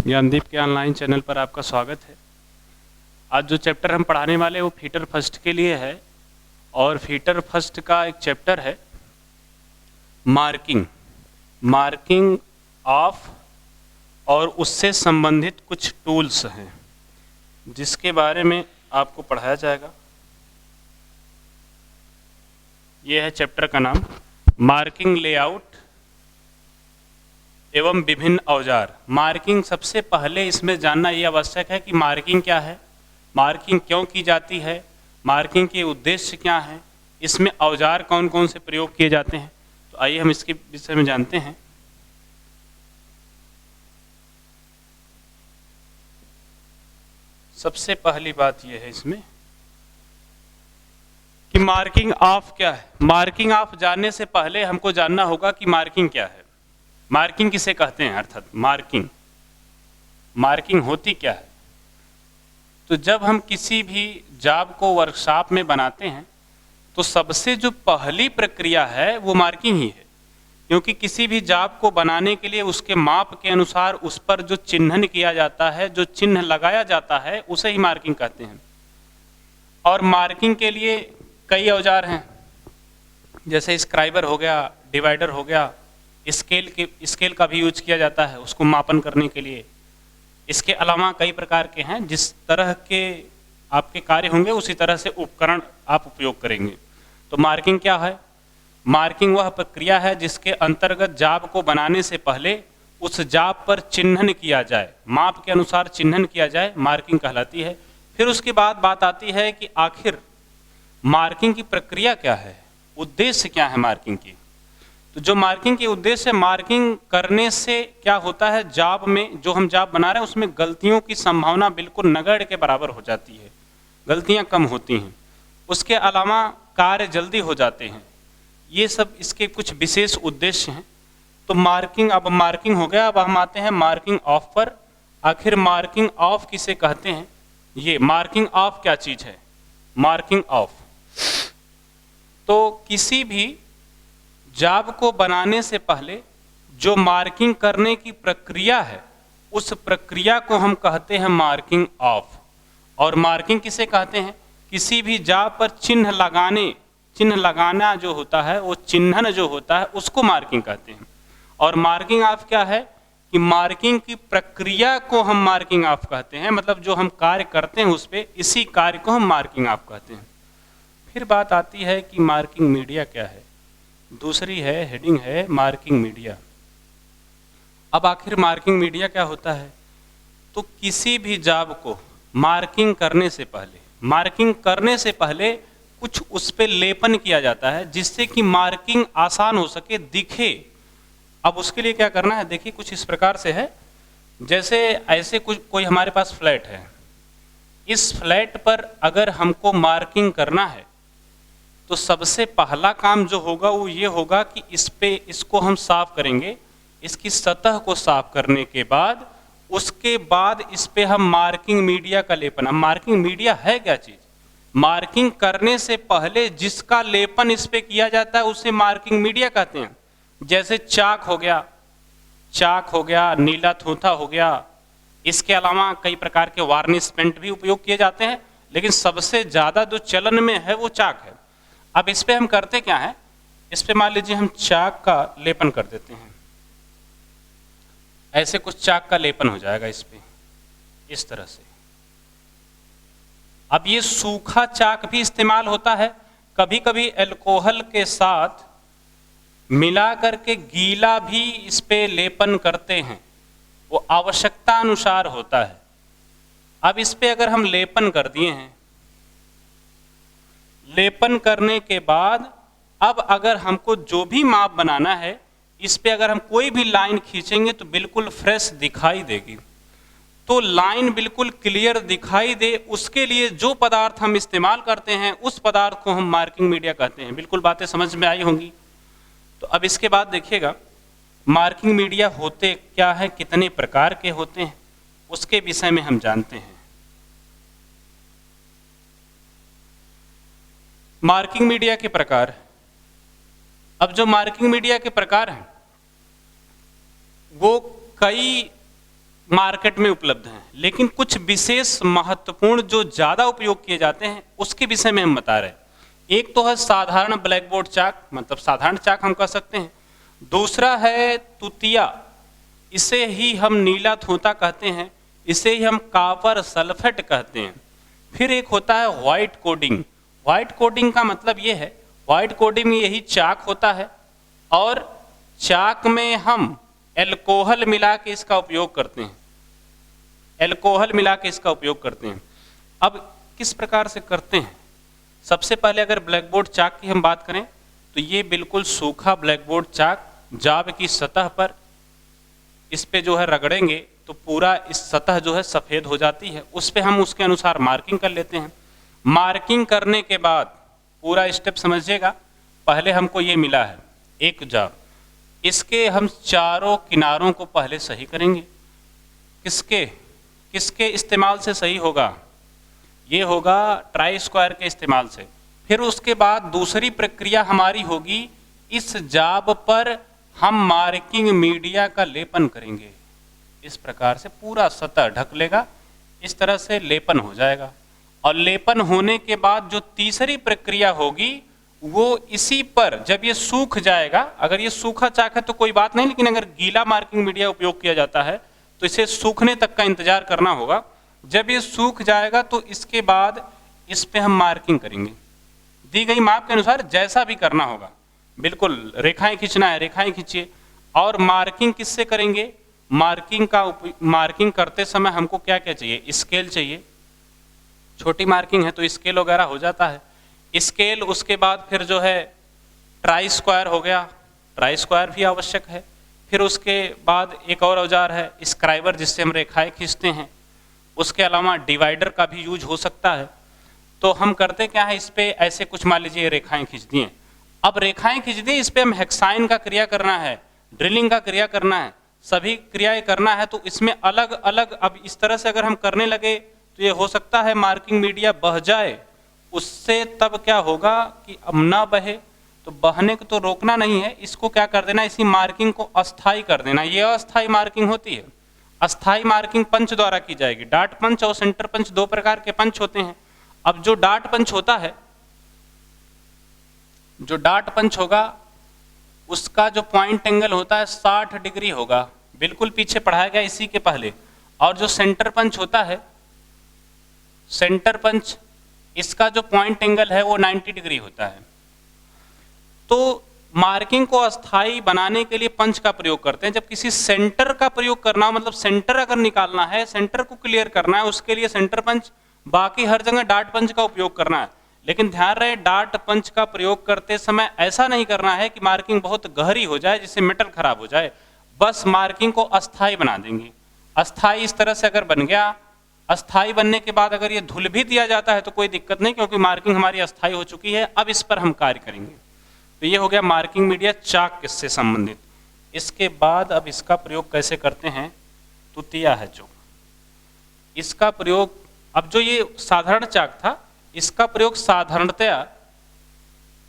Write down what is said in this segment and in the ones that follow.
ज्ञानदीप के online channel पर आपका स्वागत है। आज जो चैप्टर हम पढ़ाने वाले हैं वो फीटर फर्स्ट के लिए है और फीटर फर्स्ट का एक चैप्टर है मार्किंग ऑफ और उससे संबंधित कुछ टूल्स हैं जिसके बारे में आपको पढ़ाया जाएगा। ये है चैप्टर का नाम, मार्किंग लेआउट एवं विभिन्न औजार। मार्किंग सबसे पहले इसमें जानना ये आवश्यक है कि मार्किंग क्या है, मार्किंग क्यों की जाती है, मार्किंग के उद्देश्य क्या हैं, इसमें औजार कौन कौन से प्रयोग किए जाते हैं। तो आइए हम इसके विषय में जानते हैं। सबसे पहली बात यह है इसमें कि मार्किंग ऑफ क्या है। मार्किंग ऑफ जानने से पहले हमको जानना होगा कि मार्किंग क्या है, मार्किंग किसे कहते हैं, अर्थात मार्किंग होती क्या है। तो जब हम किसी भी जॉब को वर्कशॉप में बनाते हैं तो सबसे जो पहली प्रक्रिया है वो मार्किंग ही है, क्योंकि किसी भी जॉब को बनाने के लिए उसके माप के अनुसार उस पर जो चिन्हन किया जाता है, जो चिन्ह लगाया जाता है, उसे ही मार्किंग कहते हैं। और मार्किंग के लिए कई औजार हैं, जैसे स्क्राइबर हो गया, डिवाइडर हो गया, स्केल का भी यूज किया जाता है उसको मापन करने के लिए। इसके अलावा कई प्रकार के हैं, जिस तरह के आपके कार्य होंगे उसी तरह से उपकरण आप उपयोग करेंगे। तो मार्किंग क्या है? मार्किंग वह प्रक्रिया है जिसके अंतर्गत जॉब को बनाने से पहले उस जॉब पर चिन्हन किया जाए, माप के अनुसार चिन्हन किया जाए, मार्किंग कहलाती है। फिर उसके बाद बात आती है कि आखिर मार्किंग की प्रक्रिया क्या है, उद्देश्य क्या है मार्किंग की। तो जो मार्किंग के उद्देश्य, मार्किंग करने से क्या होता है, जॉब में जो हम जॉब बना रहे हैं उसमें गलतियों की संभावना बिल्कुल नगण्य के बराबर हो जाती है, गलतियां कम होती हैं। उसके अलावा कार्य जल्दी हो जाते हैं। ये सब इसके कुछ विशेष उद्देश्य हैं। तो मार्किंग, अब मार्किंग हो गया, अब हम आते हैं मार्किंग ऑफ पर। आखिर मार्किंग ऑफ किसे कहते हैं, ये मार्किंग ऑफ क्या चीज है। मार्किंग ऑफ तो किसी भी जॉब को बनाने से पहले जो मार्किंग करने की प्रक्रिया है उस प्रक्रिया को हम कहते हैं मार्किंग ऑफ। और मार्किंग किसे कहते हैं, किसी भी जॉब पर चिन्ह लगाना जो होता है, वो चिन्हन जो होता है उसको मार्किंग कहते हैं। और मार्किंग ऑफ क्या है कि मार्किंग की प्रक्रिया को हम मार्किंग ऑफ कहते हैं, मतलब जो हम कार्य करते हैं उस पर, इसी कार्य को हम मार्किंग ऑफ कहते हैं। फिर बात आती है कि मार्किंग मीडिया क्या है, दूसरी है हेडिंग है मार्किंग मीडिया। अब आखिर मार्किंग मीडिया क्या होता है। तो किसी भी जॉब को मार्किंग करने से पहले कुछ उस पर लेपन किया जाता है जिससे कि मार्किंग आसान हो सके, दिखे। अब उसके लिए क्या करना है, देखिए कुछ इस प्रकार से है। जैसे ऐसे कोई हमारे पास फ्लैट है, इस फ्लैट पर अगर हमको मार्किंग करना है तो सबसे पहला काम जो होगा वो ये होगा कि इसको हम साफ करेंगे। इसकी सतह को साफ करने के बाद उसके बाद इस पे हम मार्किंग मीडिया का लेपन। अब मार्किंग मीडिया है क्या चीज, मार्किंग करने से पहले जिसका लेपन इस पे किया जाता है उसे मार्किंग मीडिया कहते हैं। जैसे चाक हो गया, नीला थूथा हो गया। इसके अलावा कई प्रकार के वार्निश पेंट भी उपयोग किए जाते हैं, लेकिन सबसे ज्यादा जो चलन में है वो चाक है। अब इस पे हम करते क्या है, इस पे मान लीजिए हम चाक का लेपन कर देते हैं। ऐसे कुछ चाक का लेपन हो जाएगा इस पे, इस तरह से। अब ये सूखा चाक भी इस्तेमाल होता है, कभी कभी अल्कोहल के साथ मिला करके गीला भी इस पे लेपन करते हैं, वो आवश्यकता अनुसार होता है। अब इस पे अगर हम लेपन कर दिए हैं, लेपन करने के बाद अब अगर हमको जो भी माप बनाना है, इस पे अगर हम कोई भी लाइन खींचेंगे तो बिल्कुल फ्रेश दिखाई देगी। तो लाइन बिल्कुल क्लियर दिखाई दे, उसके लिए जो पदार्थ हम इस्तेमाल करते हैं उस पदार्थ को हम मार्किंग मीडिया कहते हैं। बिल्कुल बातें समझ में आई होंगी। तो अब इसके बाद देखिएगा मार्किंग मीडिया होते क्या है, कितने प्रकार के होते हैं, उसके विषय में हम जानते हैं। मार्किंग मीडिया के प्रकार। अब जो मार्किंग मीडिया के प्रकार हैं वो कई मार्केट में उपलब्ध हैं, लेकिन कुछ विशेष महत्वपूर्ण जो ज़्यादा उपयोग किए जाते हैं उसके विषय में हम बता रहे हैं। एक तो है साधारण ब्लैक बोर्ड चाक, मतलब साधारण चाक हम कह सकते हैं। दूसरा है तुतिया, इसे ही हम नीला थोथा कहते हैं, इसे ही हम कॉपर सल्फेट कहते हैं। फिर एक होता है व्हाइट कोडिंग। व्हाइट कोडिंग का मतलब ये है, व्हाइट कोडिंग में यही चाक होता है और चाक में हम एल्कोहल मिला के इसका उपयोग करते हैं, एल्कोहल मिला के इसका उपयोग करते हैं। अब किस प्रकार से करते हैं? सबसे पहले अगर ब्लैक बोर्ड चाक की हम बात करें तो ये बिल्कुल सूखा ब्लैक बोर्ड चाक, जाब की सतह पर इस पे जो है रगड़ेंगे तो पूरा इस सतह जो है सफ़ेद हो जाती है। उस पे हम उसके अनुसार मार्किंग कर लेते हैं। मार्किंग करने के बाद पूरा स्टेप समझिएगा। पहले हमको ये मिला है एक जाब, इसके हम चारों किनारों को पहले सही करेंगे। किसके किसके इस्तेमाल से सही होगा? ये होगा ट्राई स्क्वायर के इस्तेमाल से। फिर उसके बाद दूसरी प्रक्रिया हमारी होगी, इस जाब पर हम मार्किंग मीडिया का लेपन करेंगे। इस प्रकार से पूरा सतह ढक लेगा, इस तरह से लेपन हो जाएगा। और लेपन होने के बाद जो तीसरी प्रक्रिया होगी वो इसी पर जब ये सूख जाएगा, अगर ये सूखा चाक है तो कोई बात नहीं, लेकिन अगर गीला मार्किंग मीडिया उपयोग किया जाता है तो इसे सूखने तक का इंतजार करना होगा। जब ये सूख जाएगा तो इसके बाद इस पे हम मार्किंग करेंगे दी गई माप के अनुसार, जैसा भी करना होगा। बिल्कुल रेखाएं खींचना है, रेखाएं खींचिए। और मार्किंग किससे करेंगे? मार्किंग करते समय हमको क्या क्या चाहिए? स्केल चाहिए। छोटी मार्किंग है तो स्केल वगैरह हो जाता है, स्केल। उसके बाद फिर जो है ट्राई स्क्वायर हो गया, ट्राई स्क्वायर भी आवश्यक है। फिर उसके बाद एक और औजार है स्क्राइबर, जिससे हम रेखाएं खींचते हैं। उसके अलावा डिवाइडर का भी यूज हो सकता है। तो हम करते क्या है, इस पे ऐसे कुछ मान लीजिए रेखाएं खींच दिए। अब रेखाएं खींच दी, इस पे हम हेक्साइन का क्रिया करना है, ड्रिलिंग का क्रिया करना है, सभी क्रियाएं करना है। तो इसमें अलग अलग, अब इस तरह से अगर हम करने लगे तो ये हो सकता है मार्किंग मीडिया बह जाए। उससे तब क्या होगा कि अब ना बहे, तो बहने को तो रोकना नहीं है, इसको क्या कर देना, इसी मार्किंग को अस्थाई कर देना। ये अस्थाई मार्किंग होती है। अस्थाई मार्किंग पंच द्वारा की जाएगी। डाट पंच और सेंटर पंच दो प्रकार के पंच होते हैं। अब जो डाट पंच होता है, जो डाट पंच होगा उसका जो पॉइंट एंगल होता है 60 डिग्री होगा, बिल्कुल पीछे पढ़ाया गया इसी के पहले। और जो सेंटर पंच होता है, सेंटर पंच, इसका जो पॉइंट एंगल है वो 90 डिग्री होता है। तो मार्किंग को अस्थाई बनाने के लिए पंच का प्रयोग करते हैं। जब किसी सेंटर का प्रयोग करना हो, मतलब सेंटर अगर निकालना है, सेंटर को क्लियर करना है, उसके लिए सेंटर पंच, बाकी हर जगह डाट पंच का उपयोग करना है। लेकिन ध्यान रहे, डाट पंच का प्रयोग करते समय ऐसा नहीं करना है कि मार्किंग बहुत गहरी हो जाए जिससे मेटल खराब हो जाए। बस मार्किंग को अस्थाई बना देंगे। अस्थाई इस तरह से अगर बन गया, अस्थाई बनने के बाद अगर ये धुल भी दिया जाता है तो कोई दिक्कत नहीं, क्योंकि मार्किंग हमारी अस्थाई हो चुकी है। अब इस पर हम कार्य करेंगे। तो ये हो गया मार्किंग मीडिया चाक से संबंधित। इसके बाद अब इसका प्रयोग कैसे करते हैं, तुतिया है जो, इसका प्रयोग, अब जो ये साधारण चाक था इसका प्रयोग साधारणतया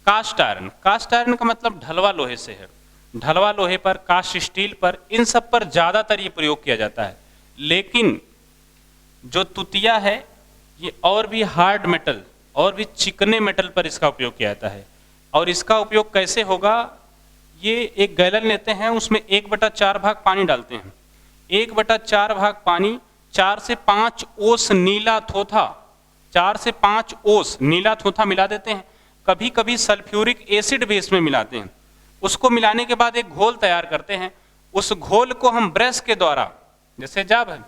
कास्ट आयरन, कास्ट आयरन का मतलब ढलवा लोहे से है, ढलवा लोहे पर, कास्ट स्टील पर, इन सब पर ज्यादातर ये प्रयोग किया जाता है। लेकिन जो तुतिया है ये और भी हार्ड मेटल और भी चिकने मेटल पर इसका उपयोग किया जाता है। और इसका उपयोग कैसे होगा, ये एक गैलन लेते हैं, उसमें 1/4 भाग पानी डालते हैं। 1/4 भाग पानी, 4 से 5 ओस नीला थोथा, 4 से 5 ओस नीला थोथा मिला देते हैं। कभी कभी सल्फ्यूरिक एसिड भी इसमें मिलाते हैं। उसको मिलाने के बाद एक घोल तैयार करते हैं। उस घोल को हम ब्रश के द्वारा, जैसे जाब है,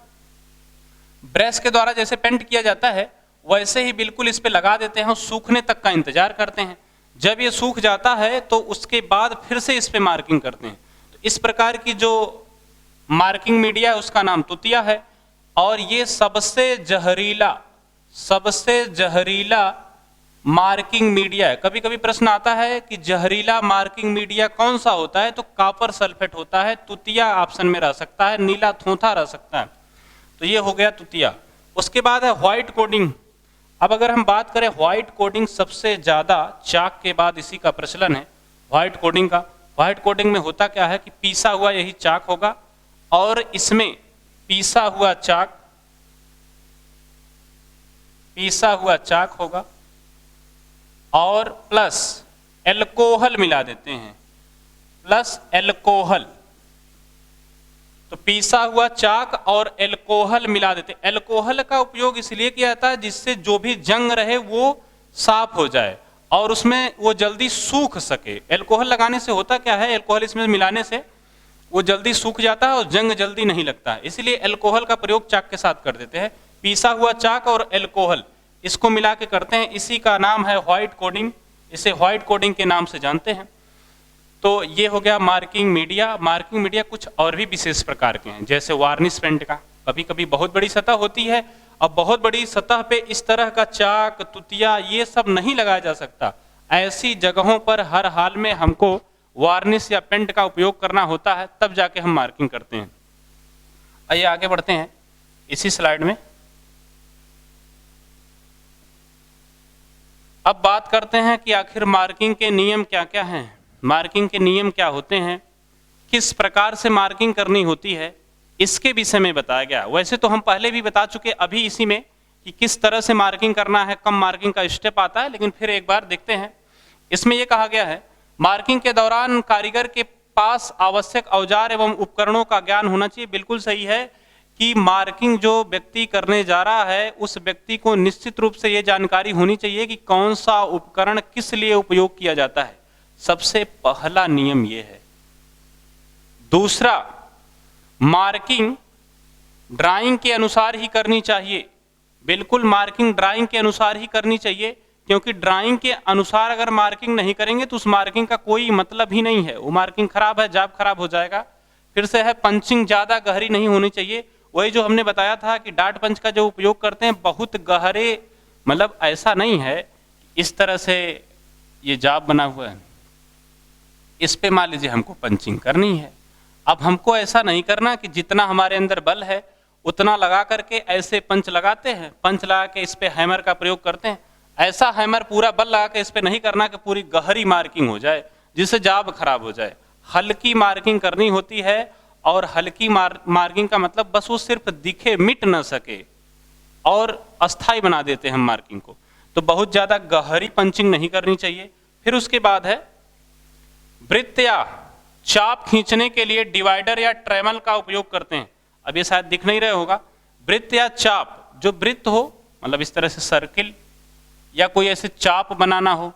ब्रश के द्वारा जैसे पेंट किया जाता है वैसे ही बिल्कुल इस पे लगा देते हैं और सूखने तक का इंतजार करते हैं। जब ये सूख जाता है तो उसके बाद फिर से इस पे मार्किंग करते हैं। तो इस प्रकार की जो मार्किंग मीडिया है उसका नाम तुतिया है। और ये सबसे जहरीला मार्किंग मीडिया है। कभी कभी प्रश्न आता है कि जहरीला मार्किंग मीडिया कौन सा होता है, तो कॉपर सल्फेट होता है। तुतिया ऑप्शन में रह सकता है, नीला थोथा रह सकता है। तो ये हो गया तुतिया। उसके बाद है व्हाइट कोडिंग। अब अगर हम बात करें व्हाइट कोडिंग, सबसे ज्यादा चाक के बाद इसी का प्रचलन है व्हाइट कोडिंग का। व्हाइट कोडिंग में होता क्या है कि पीसा हुआ यही चाक होगा और इसमें पीसा हुआ चाक होगा और प्लस एल्कोहल मिला देते हैं, प्लस एल्कोहल। तो पीसा हुआ चाक और एल्कोहल मिला देते। एल्कोहल का उपयोग इसलिए किया जाता है जिससे जो भी जंग रहे वो साफ हो जाए और उसमें वो जल्दी सूख सके। एल्कोहल लगाने से होता क्या है, एल्कोहल इसमें मिलाने से वो जल्दी सूख जाता है और जंग जल्दी नहीं लगता है, इसलिए एल्कोहल का प्रयोग चाक के साथ कर देते हैं। पीसा हुआ चाक और एल्कोहल इसको मिला के करते हैं, इसी का नाम है व्हाइट कोडिंग, इसे व्हाइट कोडिंग के नाम से जानते हैं। तो ये हो गया मार्किंग मीडिया। मार्किंग मीडिया कुछ और भी विशेष प्रकार के हैं, जैसे वार्निश पेंट का कभी कभी बहुत बड़ी सतह होती है, अब बहुत बड़ी सतह पे इस तरह का चाक, तुतिया ये सब नहीं लगाया जा सकता। ऐसी जगहों पर हर हाल में हमको वार्निश या पेंट का उपयोग करना होता है, तब जाके हम मार्किंग करते हैं। आइए आगे बढ़ते हैं इसी स्लाइड में। अब बात करते हैं कि आखिर मार्किंग के नियम क्या क्या हैं, मार्किंग के नियम क्या होते हैं, किस प्रकार से मार्किंग करनी होती है, इसके विषय में बताया गया। वैसे तो हम पहले भी बता चुके अभी इसी में कि किस तरह से मार्किंग करना है, कम मार्किंग का स्टेप आता है, लेकिन फिर एक बार देखते हैं। इसमें यह कहा गया है मार्किंग के दौरान कारीगर के पास आवश्यक औजार एवं उपकरणों का ज्ञान होना चाहिए। बिल्कुल सही है कि मार्किंग जो व्यक्ति करने जा रहा है उस व्यक्ति को निश्चित रूप से यह जानकारी होनी चाहिए कि कौन सा उपकरण किस लिए उपयोग किया जाता है। सबसे पहला नियम यह है। दूसरा, मार्किंग ड्राइंग के अनुसार ही करनी चाहिए। बिल्कुल मार्किंग ड्राइंग के अनुसार ही करनी चाहिए, क्योंकि ड्राइंग के अनुसार अगर मार्किंग नहीं करेंगे तो उस मार्किंग का कोई मतलब ही नहीं है, वो मार्किंग खराब है, जाब खराब हो जाएगा। फिर से है, पंचिंग ज्यादा गहरी नहीं होनी चाहिए। वही जो हमने बताया था कि डाट पंच का जो उपयोग करते हैं बहुत गहरे, मतलब ऐसा नहीं है इस तरह से ये जाब बना हुआ है, इस पे मान लीजिए हमको पंचिंग करनी है। अब हमको ऐसा नहीं करना कि जितना हमारे अंदर बल है उतना लगा करके ऐसे पंच लगाते हैं, पंच लगा के इस पे हैमर का प्रयोग करते हैं। ऐसा हैमर पूरा बल लगा के इस पे नहीं करना कि पूरी गहरी मार्किंग हो जाए जिससे जाब खराब हो जाए। हल्की मार्किंग करनी होती है, और हल्की मार्किंग का मतलब बस वो सिर्फ दिखे, मिट न सके, और अस्थाई बना देते हैं हम मार्किंग को। तो बहुत ज्यादा गहरी पंचिंग नहीं करनी चाहिए। फिर उसके बाद है वृत्त या चाप खींचने के लिए डिवाइडर या ट्रेमल का उपयोग करते हैं। अब ये शायद दिख नहीं रहे होगा। वृत्त या चाप, जो वृत्त हो मतलब इस तरह से सर्किल या कोई ऐसे चाप बनाना हो,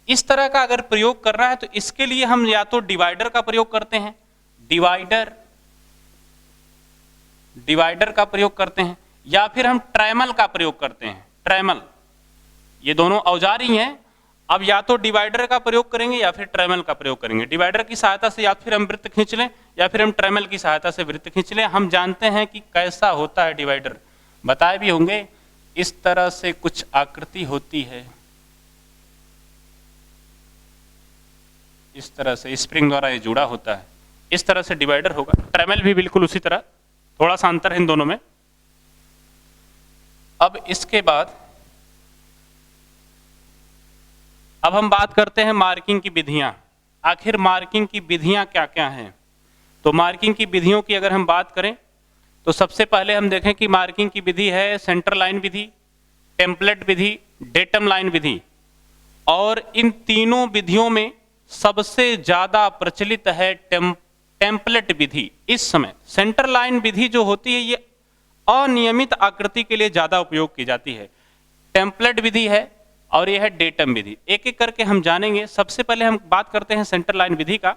इस तरह का अगर प्रयोग करना है तो इसके लिए हम या तो डिवाइडर का प्रयोग करते हैं, डिवाइडर का प्रयोग करते हैं, या फिर हम ट्रेमल का प्रयोग करते हैं। ट्रेमल, ये दोनों औजार ही हैं। अब या तो डिवाइडर का प्रयोग करेंगे या फिर ट्रेमल का प्रयोग करेंगे। डिवाइडर की सहायता से या फिर हम वृत्त खींच लें या फिर हम ट्रेमल की सहायता से वृत्त खींच लें। हम जानते हैं कि कैसा होता है डिवाइडर, बताए भी होंगे। इस तरह से कुछ आकृति होती है, इस तरह से स्प्रिंग द्वारा ये जुड़ा होता है, इस तरह से डिवाइडर होगा। ट्रेमल भी बिल्कुल उसी तरह, थोड़ा सा अंतर है इन दोनों में। अब इसके बाद अब हम बात करते हैं मार्किंग की विधियां। आखिर मार्किंग की विधियां क्या क्या हैं? तो मार्किंग की विधियों की अगर हम बात करें तो सबसे पहले हम देखें कि मार्किंग की विधि है सेंटर लाइन विधि, टेम्पलेट विधि, डेटम लाइन विधि। और इन तीनों विधियों में सबसे ज्यादा प्रचलित है टेम्पलेट विधि। इस समय सेंटर लाइन विधि जो होती है ये अनियमित आकृति के लिए ज्यादा उपयोग की जाती है। टेम्पलेट विधि है और यह है डेटम विधि। एक एक करके हम जानेंगे। सबसे पहले हम बात करते हैं सेंटर लाइन विधि का।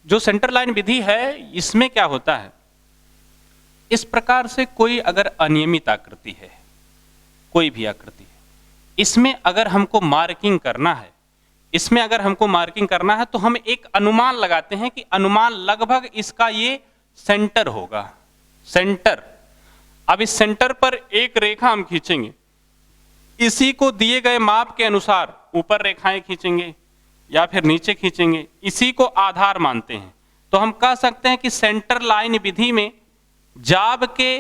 जो सेंटर लाइन विधि है इसमें क्या होता है, इस प्रकार से कोई अगर अनियमित आकृति है, कोई भी आकृति है, इसमें अगर हमको मार्किंग करना है, इसमें अगर हमको मार्किंग करना है तो हम एक अनुमान लगाते हैं कि अनुमान लगभग इसका ये सेंटर होगा, सेंटर। अब इस सेंटर पर एक रेखा हम खींचेंगे, इसी को दिए गए माप के अनुसार ऊपर रेखाएं खींचेंगे या फिर नीचे खींचेंगे, इसी को आधार मानते हैं। तो हम कह सकते हैं कि सेंटर लाइन विधि में जाब के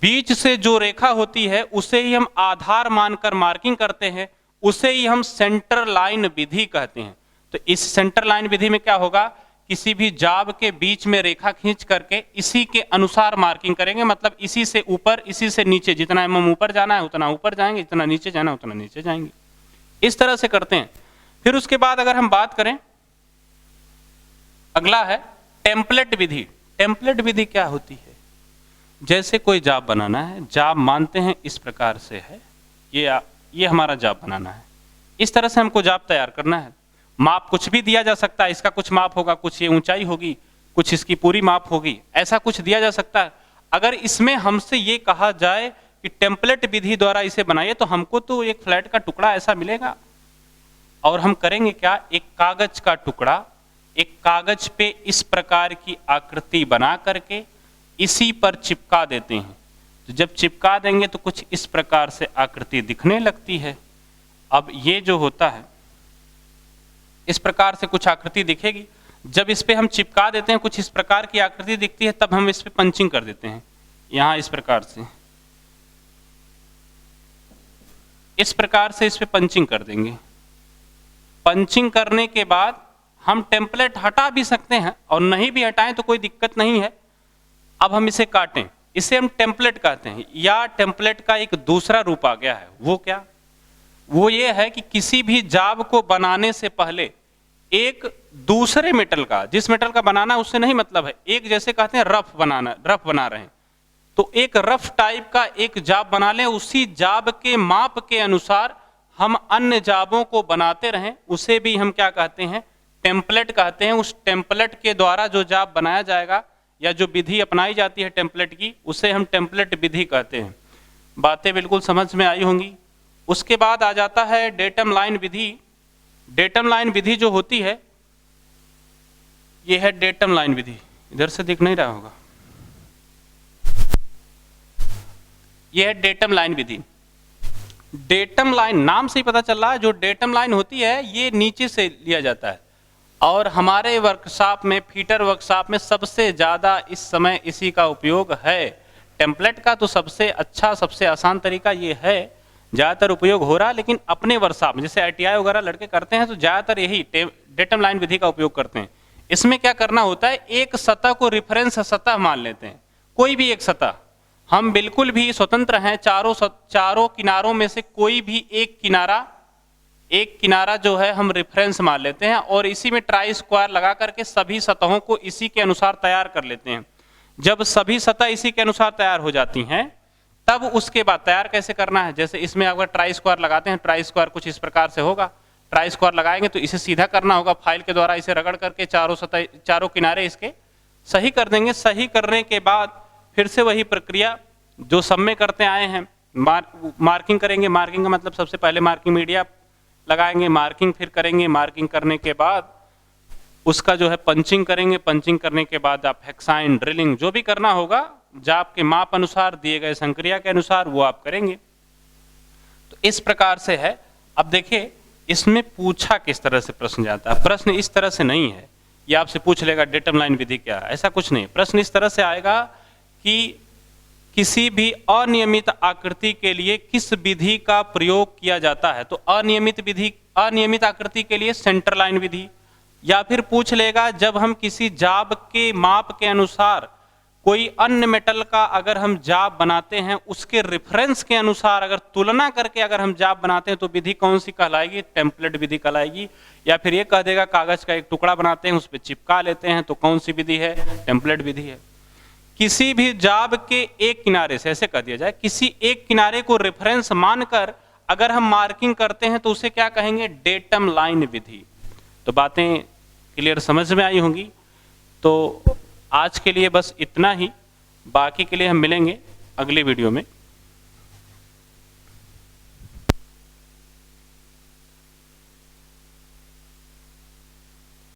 बीच से जो रेखा होती है उसे ही हम आधार मानकर मार्किंग करते हैं, उसे ही हम सेंटर लाइन विधि कहते हैं। तो इस सेंटर लाइन विधि में क्या होगा किसी भी जाब के बीच में रेखा खींच करके इसी के अनुसार मार्किंग करेंगे, मतलब इसी से ऊपर इसी से नीचे, जितना mm ऊपर जाना है उतना ऊपर जाएंगे, जितना नीचे जाना है उतना नीचे जाएंगे, इस तरह से करते हैं। फिर उसके बाद अगर हम बात करें, अगला है टेम्पलेट विधि। टेम्पलेट विधि क्या होती है? जैसे कोई जाब बनाना है, जाब मानते हैं इस प्रकार से है, ये हमारा जाब बनाना है, इस तरह से हमको जाब तैयार करना है। माप कुछ भी दिया जा सकता है, इसका कुछ माप होगा, कुछ ये ऊंचाई होगी, कुछ इसकी पूरी माप होगी, ऐसा कुछ दिया जा सकता है। अगर इसमें हमसे ये कहा जाए कि टेम्पलेट विधि द्वारा इसे बनाइए, तो हमको तो एक फ्लैट का टुकड़ा ऐसा मिलेगा, और हम करेंगे क्या, एक कागज का टुकड़ा, एक कागज पे इस प्रकार की आकृति बना करके इसी पर चिपका देते हैं। तो जब चिपका देंगे तो कुछ इस प्रकार से आकृति दिखने लगती है। अब ये जो होता है, इस प्रकार से कुछ आकृति दिखेगी। जब इस पे हम चिपका देते हैं, कुछ इस प्रकार की आकृति दिखती है, तब हम इस पे पंचिंग कर देते हैं। यहां इस प्रकार से इस पे पंचिंग कर देंगे। पंचिंग करने के बाद हम टेम्पलेट हटा भी सकते हैं, और नहीं भी हटाएं तो कोई दिक्कत नहीं है। अब हम इसे काटें, इसे हम टेम्पलेट कहते हैं। या टेम्पलेट का एक दूसरा रूप आ गया है, वो क्या? वो ये है कि किसी भी जाब को बनाने से पहले एक दूसरे मेटल का, जिस मेटल का बनाना उससे नहीं मतलब है, एक जैसे कहते हैं रफ बना रहे हैं, तो एक रफ टाइप का एक जाब बना लें, उसी जाब के माप के अनुसार हम अन्य जाबों को बनाते रहें, उसे भी हम क्या कहते हैं, टेम्पलेट कहते हैं। उस टेम्पलेट के द्वारा जो जाब बनाया जाएगा या जो विधि अपनाई जाती है टेम्पलेट की, उसे हम टेम्पलेट विधि कहते हैं। बातें बिल्कुल समझ में आई होंगी। उसके बाद आ जाता है डेटम लाइन विधि। डेटम लाइन विधि जो होती है, ये है डेटम लाइन विधि। इधर से दिख नहीं रहा होगा, ये है डेटम लाइन विधि। डेटम लाइन नाम से ही पता चल रहा है, जो डेटम लाइन होती है ये नीचे से लिया जाता है, और हमारे वर्कशॉप में, फीटर वर्कशॉप में सबसे ज़्यादा इस समय इसी का उपयोग है। टेम्पलेट का तो सबसे अच्छा, सबसे आसान तरीका ये है, ज़्यादातर उपयोग हो रहा है, लेकिन अपने वर्कशॉप में जैसे ITI वगैरह लड़के करते हैं तो ज़्यादातर यही डेटम लाइन विधि का उपयोग करते हैं। इसमें क्या करना होता है, एक सतह को रिफरेंस सतह मान लेते हैं, कोई भी एक सतह, हम बिल्कुल भी स्वतंत्र हैं, चारों किनारों में से कोई भी एक किनारा जो है हम रेफरेंस मान लेते हैं, और इसी में ट्राई स्क्वायर लगा करके सभी सतहों को इसी के अनुसार तैयार कर लेते हैं। जब सभी सतह इसी के अनुसार तैयार हो जाती हैं, तब उसके बाद तैयार कैसे करना है, जैसे इसमें अगर ट्राई स्क्वायर लगाते हैं, ट्राई स्क्वायर कुछ इस प्रकार से होगा। ट्राई स्क्वायर लगाएंगे तो इसे सीधा करना होगा, फाइल के द्वारा इसे रगड़ करके चारों किनारे इसके सही कर देंगे। सही करने के बाद फिर से वही प्रक्रिया जो सब में करते आए हैं, मार्किंग करेंगे। मार्किंग का मतलब सबसे पहले मार्किंग मीडिया लगाएंगे, मार्किंग फिर करेंगे, मार्किंग करने के बाद उसका जो है पंचिंग करेंगे। पंचिंग करने के बाद आप हेक्साइन, ड्रिलिंग जो भी करना होगा जाब के माप अनुसार, दिए गए संक्रिया के अनुसार, वो आप करेंगे। तो इस प्रकार से है। अब देखिए इसमें पूछा किस तरह से प्रश्न जाता है। प्रश्न इस तरह से नहीं है, ये आपसे पूछ लेगा डेटम लाइन विधि क्या है, ऐसा कुछ नहीं। प्रश्न इस तरह से आएगा कि किसी भी अनियमित आकृति के लिए किस विधि का प्रयोग किया जाता है। तो अनियमित आकृति के लिए सेंटर लाइन विधि, या फिर पूछ लेगा जब हम किसी जाब के माप के अनुसार कोई अन्य मेटल का अगर हम जाब बनाते हैं, उसके रेफरेंस के अनुसार अगर तुलना करके अगर हम जाब बनाते हैं तो विधि कौन सी कहलाएगी, टेम्पलेट विधि कहलाएगी। या फिर ये कह देगा कागज का एक टुकड़ा बनाते हैं, उस पर चिपका लेते हैं, तो कौन सी विधि है, टेम्पलेट विधि है। किसी भी जाब के एक किनारे से, ऐसे कह दिया जाए, किसी एक किनारे को रेफरेंस मानकर अगर हम मार्किंग करते हैं तो उसे क्या कहेंगे, डेटम लाइन विधि। तो बातें क्लियर समझ में आई होंगी। तो आज के लिए बस इतना ही, बाकी के लिए हम मिलेंगे अगली वीडियो में।